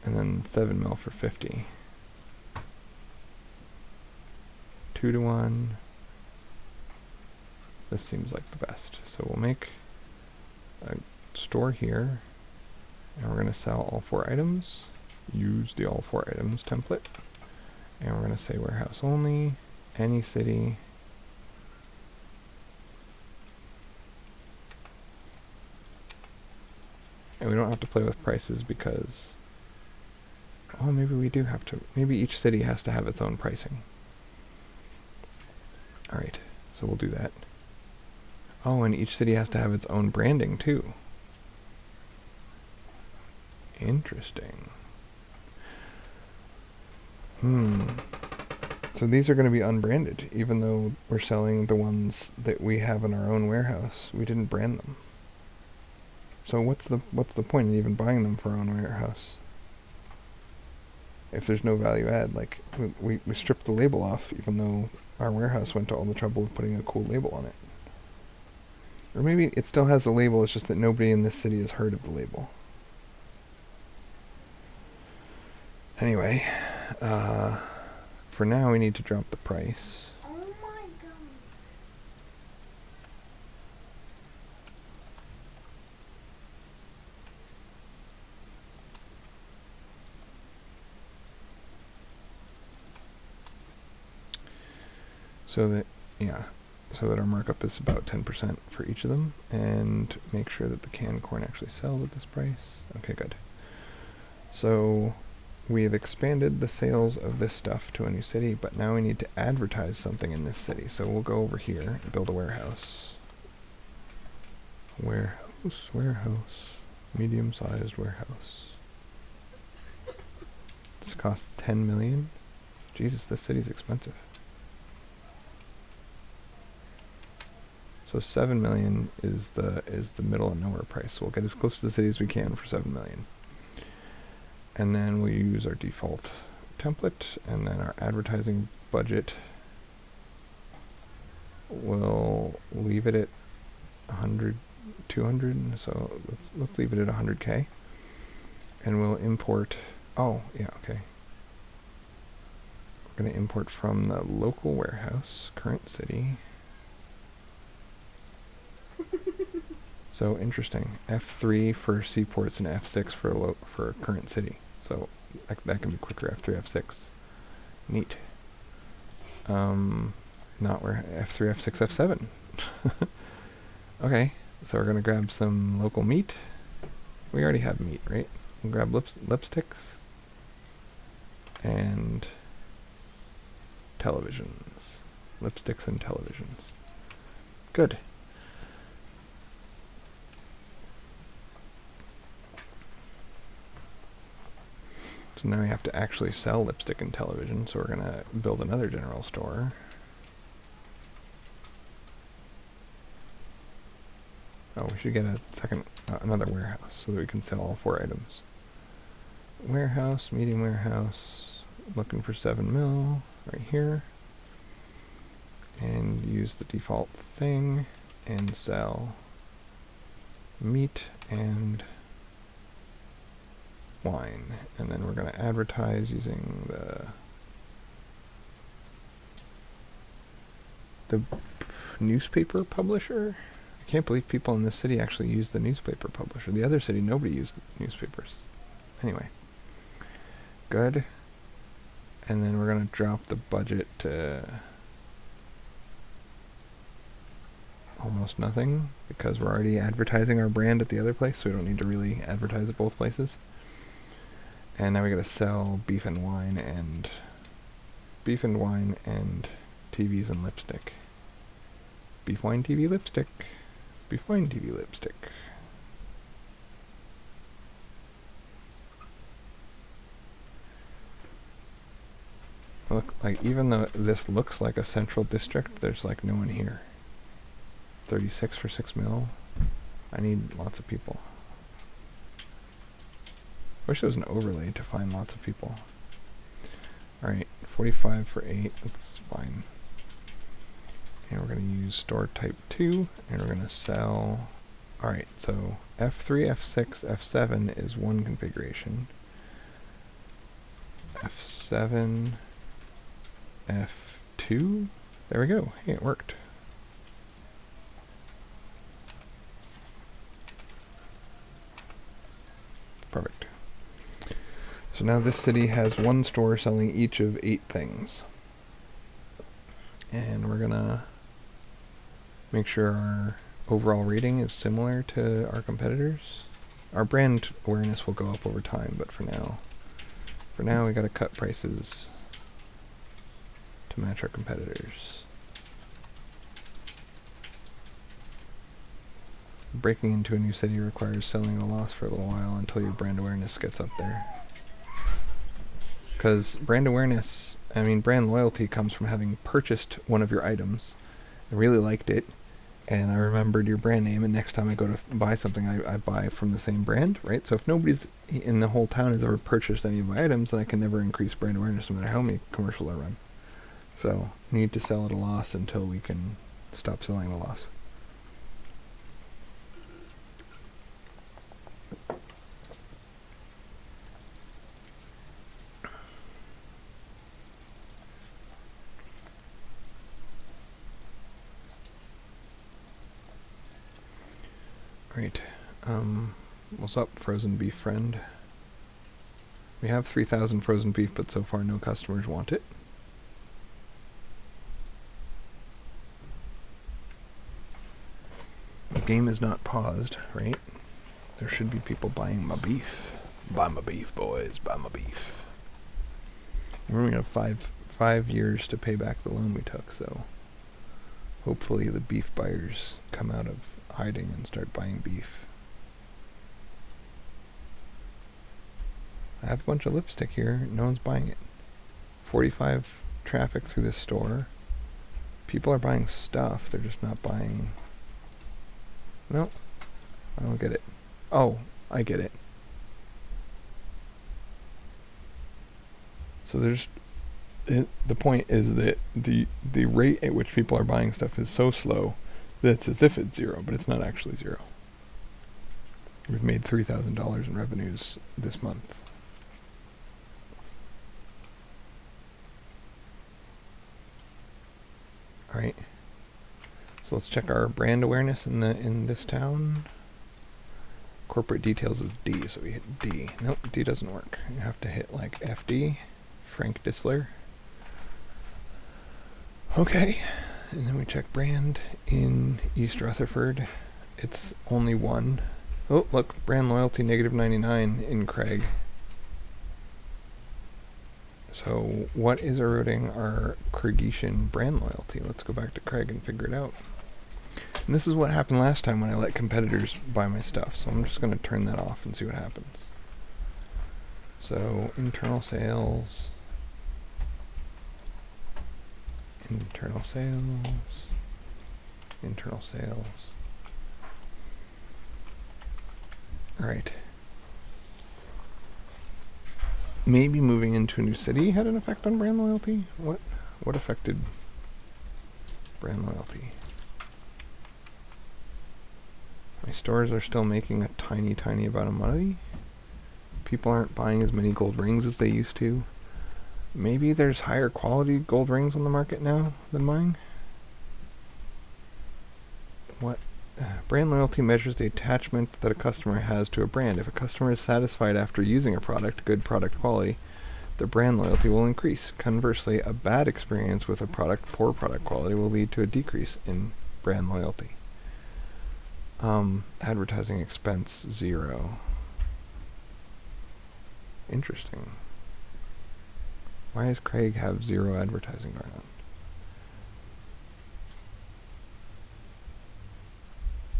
And then 7 mil for 50. 2 to 1. This seems like the best. So we'll make a store here, and we're going to sell all 4 items. Use the all 4 items template. And we're going to say warehouse only, any city. And we don't have to play with prices because, oh, maybe we do have to. Maybe each city has to have its own pricing. Alright, so we'll do that. Oh, and each city has to have its own branding too. Interesting. So these are going to be unbranded, even though we're selling the ones that we have in our own warehouse. We didn't brand them. So what's the point in even buying them for our own warehouse? If there's no value add, like we stripped the label off, even though our warehouse went to all the trouble of putting a cool label on it. Or maybe it still has the label, it's just that nobody in this city has heard of the label. Anyway, for now we need to drop the price.
Oh my god.
So that, yeah, so that our markup is about 10% for each of them, and make sure that the canned corn actually sells at this price. Okay, good. So we have expanded the sales of this stuff to a new city, but now we need to advertise something in this city. So we'll go over here and build a warehouse. Warehouse, medium-sized warehouse. This costs 10 million. Jesus, this city's expensive. So 7 million is the middle of nowhere price. So we'll get as close to the city as we can for 7 million. And then we'll use our default template, and then our advertising budget, we'll leave it at 100, 200. So let's leave it at 100K. And we'll import, oh, yeah, okay. We're going to import from the local warehouse, current city. So interesting. F3 for seaports and F6 for a current city. So that can be quicker. F3, F6. Neat. Not where F3, F6, F7. Okay, so we're gonna grab some local meat. We already have meat, right? We'll grab lipsticks and televisions. Lipsticks and televisions. Good. So now we have to actually sell lipstick and television, so we're going to build another general store. Oh, we should get another warehouse so that we can sell all 4 items. Warehouse, medium warehouse, looking for 7 mil right here. And use the default thing and sell meat and wine. And then we're going to advertise using the newspaper publisher. I can't believe people in this city actually use the newspaper publisher. The other city, nobody used newspapers. Anyway, good. And then we're going to drop the budget to almost nothing, because we're already advertising our brand at the other place, so we don't need to really advertise at both places. And now we gotta sell beef and wine and TVs and lipstick. Beef, wine, TV, lipstick. Beef, wine, TV, lipstick. Look, like, even though this looks like a central district, there's like no one here. 36 for 6 mil. I need lots of people. Wish there was an overlay to find lots of people. Alright, 45 for 8, that's fine. And we're going to use store type 2, and we're going to sell... Alright, so F3, F6, F7 is one configuration. F7, F2, there we go, hey, it worked. Perfect. So now this city has one store selling each of 8 things. And we're gonna make sure our overall rating is similar to our competitors. Our brand awareness will go up over time, but for now we gotta cut prices to match our competitors. Breaking into a new city requires selling at a loss for a little while until your brand awareness gets up there. Because brand awareness, I mean, brand loyalty comes from having purchased one of your items, I really liked it, and I remembered your brand name, and next time I go to buy something, I buy from the same brand, right? So if nobody's in the whole town has ever purchased any of my items, then I can never increase brand awareness no matter how many commercials I run. So, need to sell at a loss until we can stop selling at a loss. Right. What's up, frozen beef friend? We have 3,000 frozen beef, but so far no customers want it. game is not paused, right? There should be people buying my beef. Buy my beef, boys. Buy my beef. We're going to have five years to pay back the loan we took, so hopefully the beef buyers come out of hiding and start buying beef. I have a bunch of lipstick here. No one's buying it. 45 traffic through this store. People are buying stuff. They're just not buying... Nope. I don't get it. Oh, I get it. So there's... the point is that the rate at which people are buying stuff is so slow that it's as if it's zero, but it's not actually zero. We've made $3,000 in revenues this month. All right. So let's check our brand awareness in this town. Corporate details is D, so we hit D. Nope, D doesn't work. You have to hit like FD, Frank Disler. Okay, and then we check brand in East Rutherford. It's only 1. Oh, look, brand loyalty -99 in Craig. So what is eroding our Craigian brand loyalty? Let's go back to Craig and figure it out. And this is what happened last time when I let competitors buy my stuff. So I'm just going to turn that off and see what happens. So internal sales. Internal sales. Internal sales. All right. Maybe moving into a new city had an effect on brand loyalty? What affected brand loyalty? My stores are still making a tiny amount of money. People aren't buying as many gold rings as they used to. Maybe there's higher quality gold rings on the market now than mine? What? Brand loyalty measures the attachment that a customer has to a brand. If a customer is satisfied after using a product, good product quality, their brand loyalty will increase. Conversely, a bad experience with a product, poor product quality, will lead to a decrease in brand loyalty. Advertising expense 0. Interesting. Why does Craig have 0 advertising going on?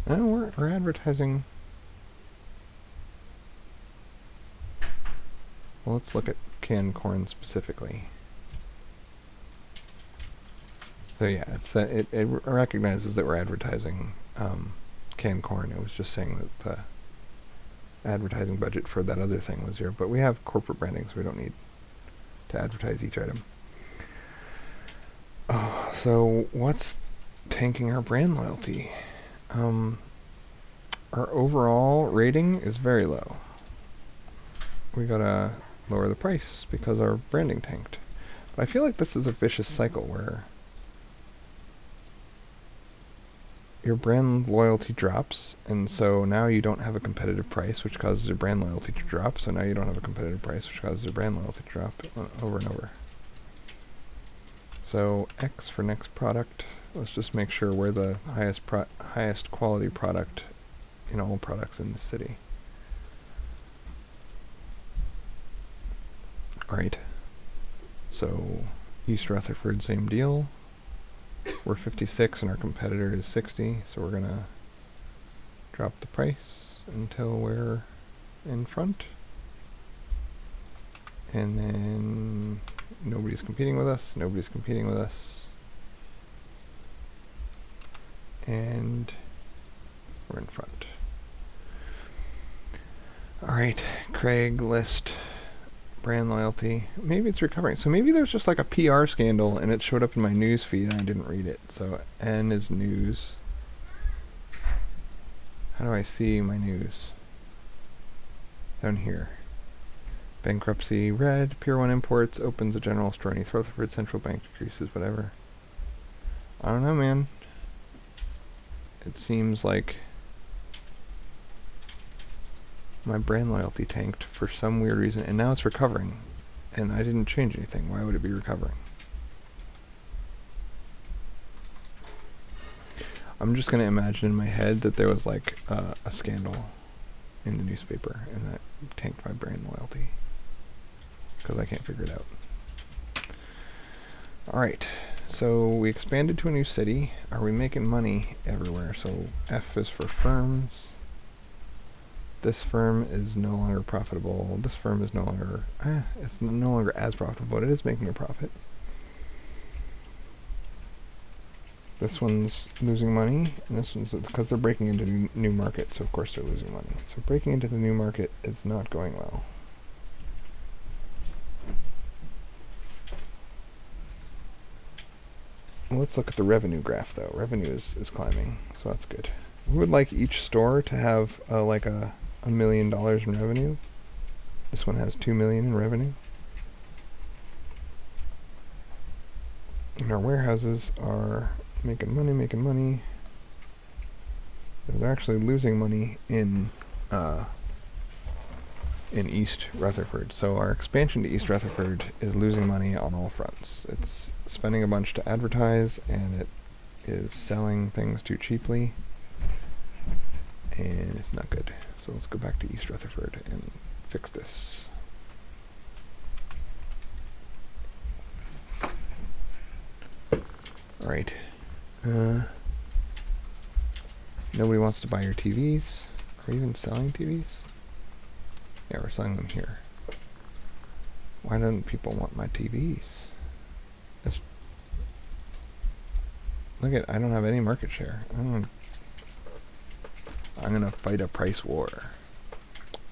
No, we're advertising. Well, let's look at canned corn specifically. So yeah, it recognizes that we're advertising canned corn. It was just saying that the advertising budget for that other thing was 0. But we have corporate branding, so we don't need to advertise each item. So what's tanking our brand loyalty? Our overall rating is very low. We gotta lower the price because our branding tanked. But I feel like this is a vicious cycle where your brand loyalty drops, and so now you don't have a competitive price, which causes your brand loyalty to drop, so now you don't have a competitive price, which causes your brand loyalty to drop over and over. So X for next product. Let's just make sure we're the highest quality product in all products in the city. Alright. So East Rutherford, same deal. We're 56 and our competitor is 60, so we're gonna drop the price until we're in front. And then nobody's competing with us, nobody's competing with us. And we're in front. Alright, Craig list brand loyalty. Maybe it's recovering. So maybe there's just like a PR scandal and it showed up in my news feed and I didn't read it. So N is news. How do I see my news? Down here. Bankruptcy red, Pier 1 Imports opens a general store in East Rutherford, Central Bank decreases, whatever. I don't know, man. It seems like my brand loyalty tanked for some weird reason, and now it's recovering. And I didn't change anything. Why would it be recovering? I'm just going to imagine in my head that there was like a scandal in the newspaper and that tanked my brand loyalty because I can't figure it out. Alright, so we expanded to a new city. Are we making money everywhere? So F is for firms. This firm is no longer profitable. This firm is no longer, it's no longer as profitable, but it is making a profit. This one's losing money, and this one's, because they're breaking into new markets, so of course they're losing money. So breaking into the new market is not going well. Let's look at the revenue graph, though. Revenue is climbing, so that's good. We would like each store to have like $1 million in revenue. This one has $2 million in revenue. And our warehouses are making money. They're actually losing money in East Rutherford. So our expansion to East Rutherford is losing money on all fronts. It's spending a bunch to advertise, and it is selling things too cheaply, and it's not good. So let's go back to East Rutherford and fix this. Alright. Nobody wants to buy your TVs. Are we even selling TVs? Yeah, we're selling them here. Why don't people want my TVs? Look at, I don't have any market share. I'm gonna fight a price war.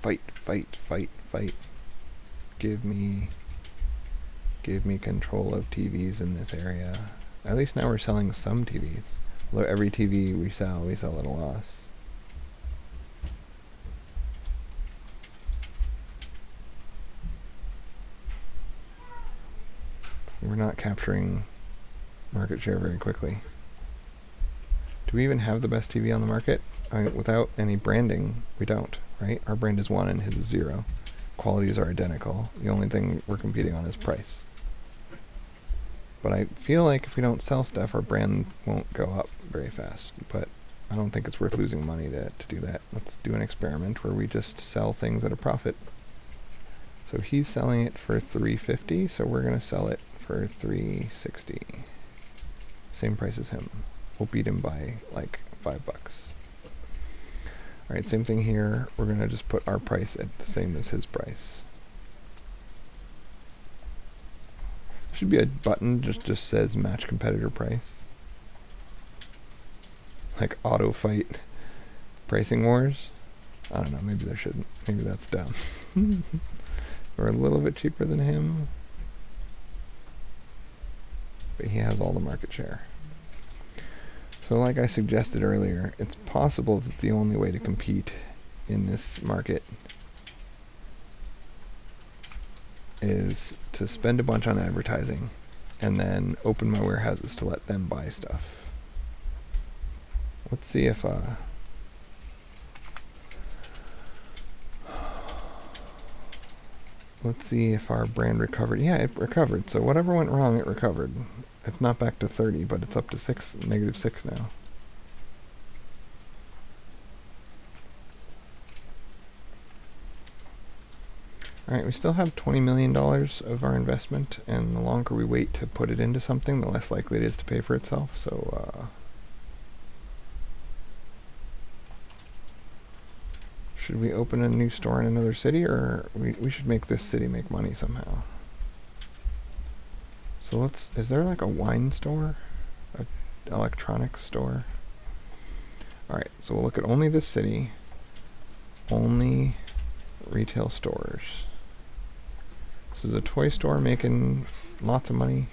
Fight. Give me control of TVs in this area. At least now we're selling some TVs. Although every TV we sell at a loss. We're not capturing market share very quickly. Do we even have the best TV on the market? I mean, without any branding, we don't, right? Our brand is 1 and his is 0. Qualities are identical. The only thing we're competing on is price. But I feel like if we don't sell stuff, our brand won't go up very fast. But I don't think it's worth losing money to do that. Let's do an experiment where we just sell things at a profit. So he's selling it for $3.50, so we're going to sell it for $3.60. Same price as him. We'll beat him by like $5. Alright, same thing here. We're going to just put our price at the same as his price. Should be a button just says match competitor price. Like auto fight pricing wars. I don't know, maybe there shouldn't. Maybe that's dumb. We're a little bit cheaper than him, but he has all the market share. So like I suggested earlier, it's possible that the only way to compete in this market is to spend a bunch on advertising and then open my warehouses to let them buy stuff. Let's see if our brand recovered. Yeah, it recovered. So whatever went wrong, it recovered. It's not back to 30, but it's up to -6 now. Alright, we still have $20 million of our investment, and the longer we wait to put it into something, the less likely it is to pay for itself. So, should we open a new store in another city, or we should make this city make money somehow? So is there like a wine store? An electronics store? Alright, so we'll look at only this city. Only retail stores. This is a toy store making lots of money.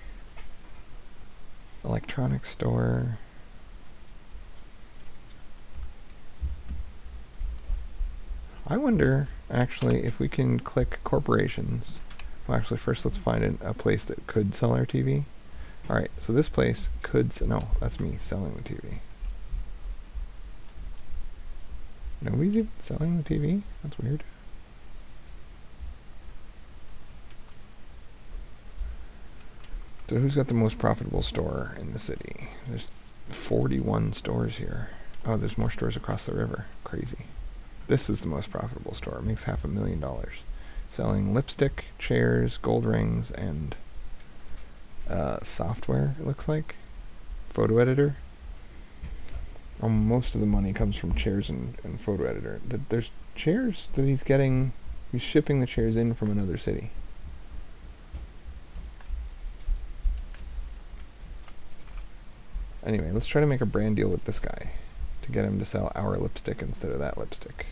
Electronics store. I wonder, actually, if we can click corporations. Well, actually, first let's find a place that could sell our TV. Alright, so this place could... No, that's me selling the TV. Nobody's even selling the TV? That's weird. So who's got the most profitable store in the city? 41 stores here. Oh, there's more stores across the river. Crazy. This is the most profitable store. It makes $500,000. Selling lipstick, chairs, gold rings, and software, it looks like. Photo editor. Most of the money comes from chairs and photo editor. There's chairs that he's getting. He's shipping the chairs in from another city. Anyway, let's try to make a brand deal with this guy to get him to sell our lipstick instead of that lipstick.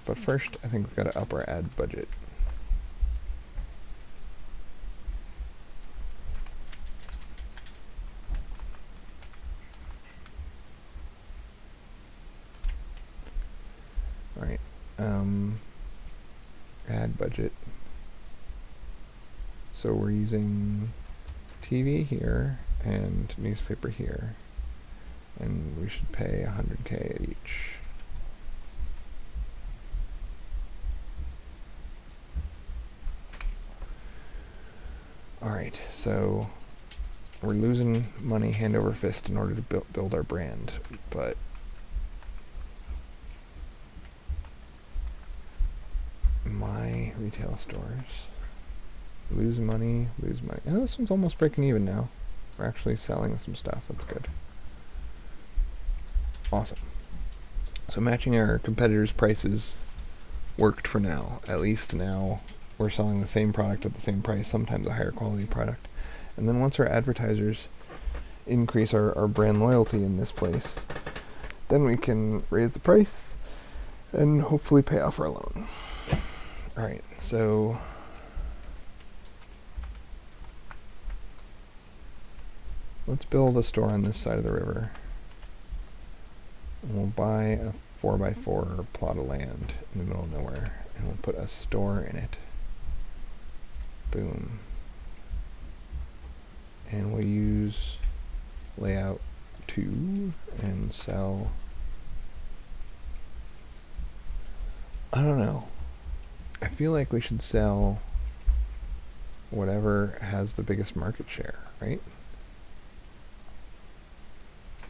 But first, I think we've got to up our ad budget. Alright, ad budget. So we're using TV here and newspaper here, and we should pay 100K at each. Alright, so we're losing money hand over fist in order to build our brand, but my retail stores, lose money. Oh, this one's almost breaking even now. We're actually selling some stuff. That's good. Awesome. So matching our competitors' prices worked for now. At least now we're selling the same product at the same price, sometimes a higher quality product. And then once our advertisers increase our brand loyalty in this place, then we can raise the price and hopefully pay off our loan. Alright, so let's build a store on this side of the river. And we'll buy a 4x4 plot of land in the middle of nowhere, and we'll put a store in it. Boom. And we'll use layout 2 and sell. I don't know. I feel like we should sell whatever has the biggest market share, right?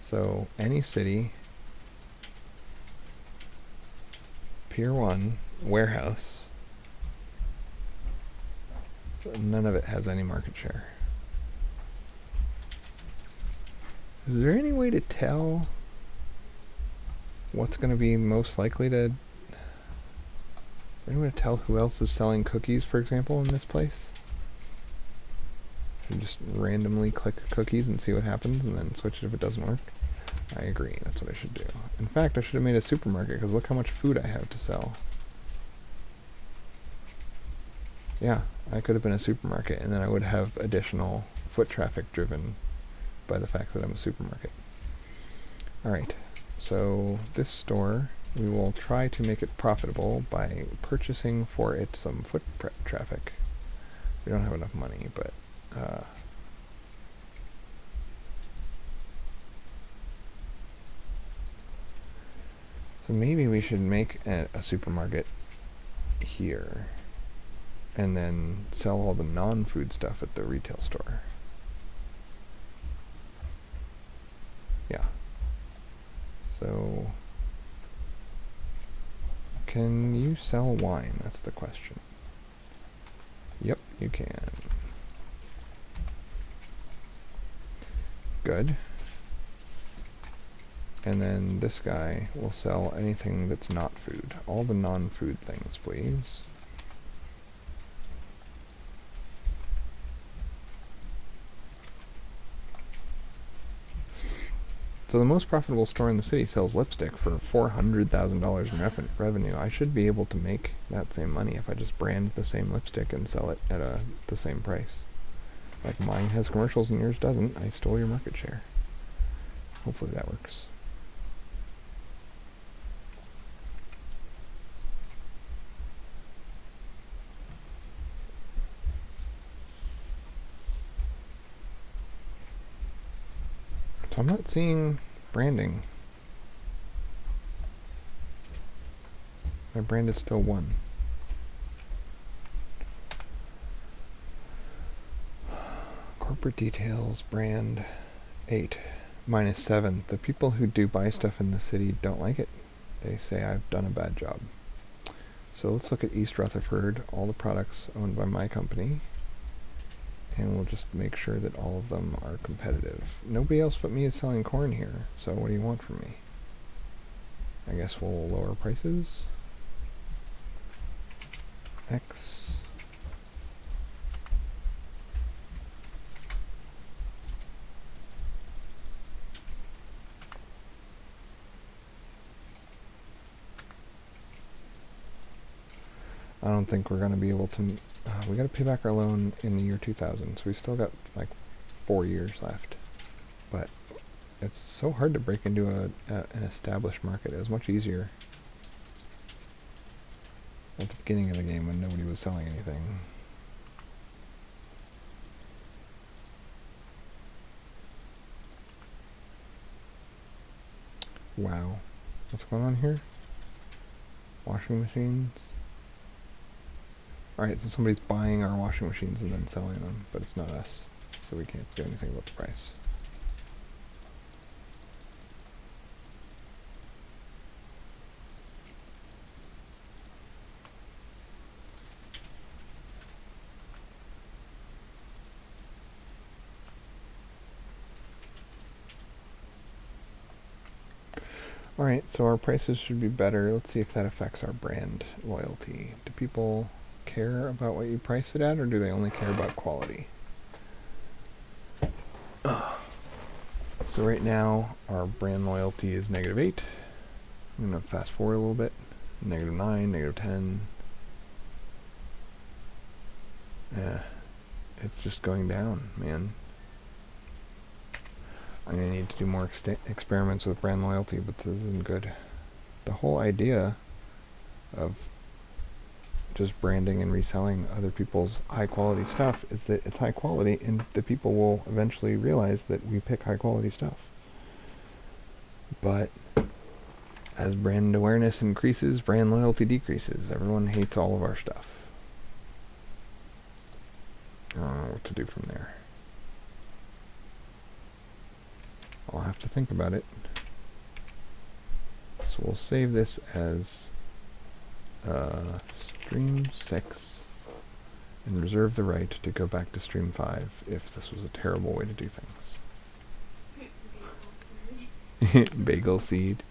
So any city, Pier 1, warehouse, none of it has any market share. Is there any way to tell what's going to be most likely to... Anyone to tell who else is selling cookies, for example, in this place? Should just randomly click cookies and see what happens, and then switch it if it doesn't work? I agree, that's what I should do. In fact, I should have made a supermarket, because look how much food I have to sell. Yeah, I could have been a supermarket, and then I would have additional foot traffic driven by the fact that I'm a supermarket. Alright, so this store, we will try to make it profitable by purchasing for it some foot traffic. We don't have enough money, but so maybe we should make a supermarket here and then sell all the non-food stuff at the retail store. Yeah. So can you sell wine? That's the question. Yep, you can. Good. And then this guy will sell anything that's not food. All the non-food things, please. So the most profitable store in the city sells lipstick for $400,000 in revenue. I should be able to make that same money if I just brand the same lipstick and sell it at the same price. Like mine has commercials and yours doesn't. I stole your market share. Hopefully that works. So I'm not seeing branding. My brand is still 1. Corporate details, brand, 8. -7. The people who do buy stuff in the city don't like it. They say I've done a bad job. So let's look at East Rutherford, all the products owned by my company, and we'll just make sure that all of them are competitive. Nobody else but me is selling corn here, so what do you want from me? I guess we'll lower prices. X. I don't think we're going to be able to... we got to pay back our loan in the year 2000, so we still got like 4 years left. But it's so hard to break into an established market. It was much easier at the beginning of the game when nobody was selling anything. Wow. What's going on here? Washing machines. Alright, so somebody's buying our washing machines and then selling them, but it's not us, so we can't do anything about the price. Alright, so our prices should be better. Let's see if that affects our brand loyalty. Do people care about what you price it at, or do they only care about quality? So right now, our brand loyalty is -8. I'm going to fast forward a little bit. -9, -10. Yeah, it's just going down, man. I'm going to need to do more experiments with brand loyalty, but this isn't good. The whole idea of just branding and reselling other people's high quality stuff is that it's high quality and the people will eventually realize that we pick high quality stuff. But as brand awareness increases, brand loyalty decreases. Everyone hates all of our stuff. I don't know what to do from there. I'll have to think about it. So we'll save this as stream 6 and reserve the right to go back to stream 5 if this was a terrible way to do things. Bagel seed.